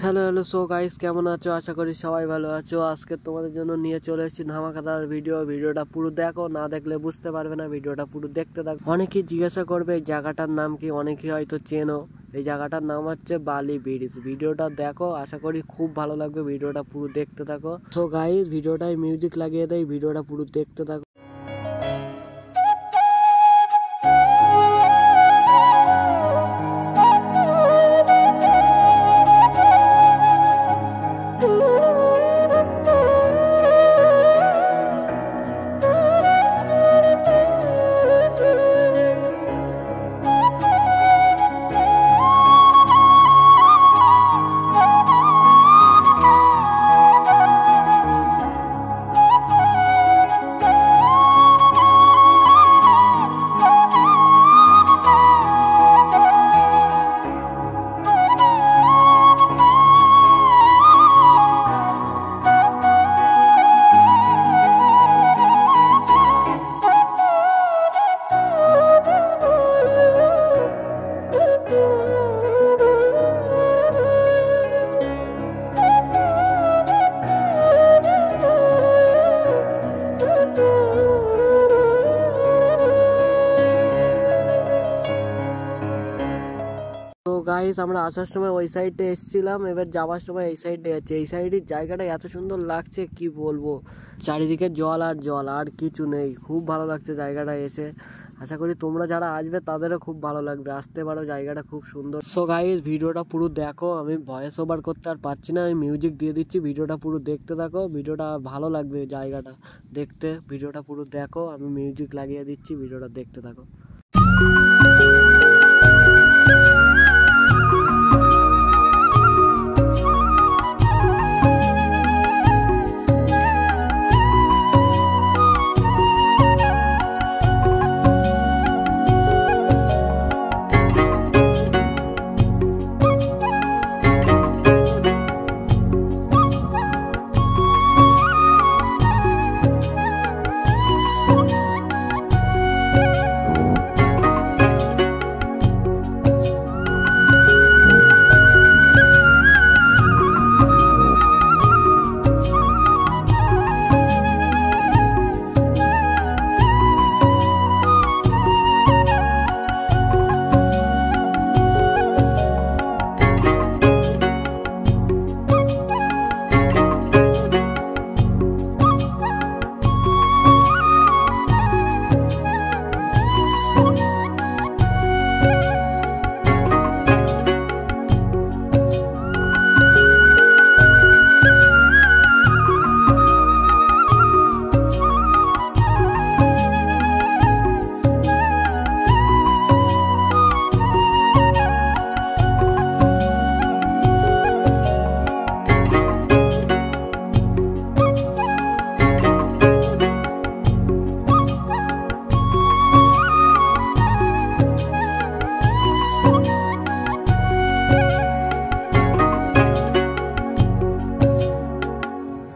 Hello hello so guys, কেমন আছো? আশা করি সবাই ভালো আছো। আজকে তোমাদের জন্য নিয়ে চলে এসেছি ধামাকাদার ভিডিওটা পুরো দেখো, না দেখলে বুঝতে পারবে না। ভিডিওটা পুরো দেখতে থাকো। অনেকেই জিজ্ঞাসা করবে এই জায়গাটার নাম কি, অনেকেই হয়তো চেনো। এই জায়গাটার নাম হচ্ছে বালি ব্রিজ। ভিডিওটা দেখো, আশা করি খুব ভালো লাগবে। ভিডিওটা পুরো দেখতে থাকো। সো গাইস, ভিডিওটায় মিউজিক লাগিয়ে দেয়, ভিডিওটা পুরো দেখতে থাকো। তো গাইস, আমরা আসার সময় ওই সাইডে এসেছিলাম, এবার যাওয়ার সময় এই সাইডে যাচ্ছে। এই সাইডের জায়গাটা এত সুন্দর লাগছে কি বলবো, চারিদিকে জল আর জল, আর কিছু নেই। খুব ভালো লাগছে জায়গাটা এসে। আশা করি তোমরা যারা আসবে তাদেরও খুব ভালো লাগবে, আসতে পারো, জায়গাটা খুব সুন্দর। সো গাইস, ভিডিওটা পুরো দেখো। আমি ভয়েস ওভার করতে আর পারছি না, আমি মিউজিক দিয়ে দিচ্ছি। ভিডিওটা পুরো দেখতে থাকো, ভিডিওটা ভালো লাগবে জায়গাটা দেখতে। ভিডিওটা পুরো দেখো, আমি মিউজিক লাগিয়ে দিচ্ছি, ভিডিওটা দেখতে থাকো।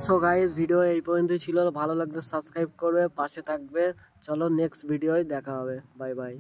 সো গাইস, ভিডিও এই পর্যন্ত ছিল। ভালো লাগলে সাবস্ক্রাইব করবে, পাশে থাকবে। চলো নেক্সট ভিডিওয় দেখা হবে। Bye bye.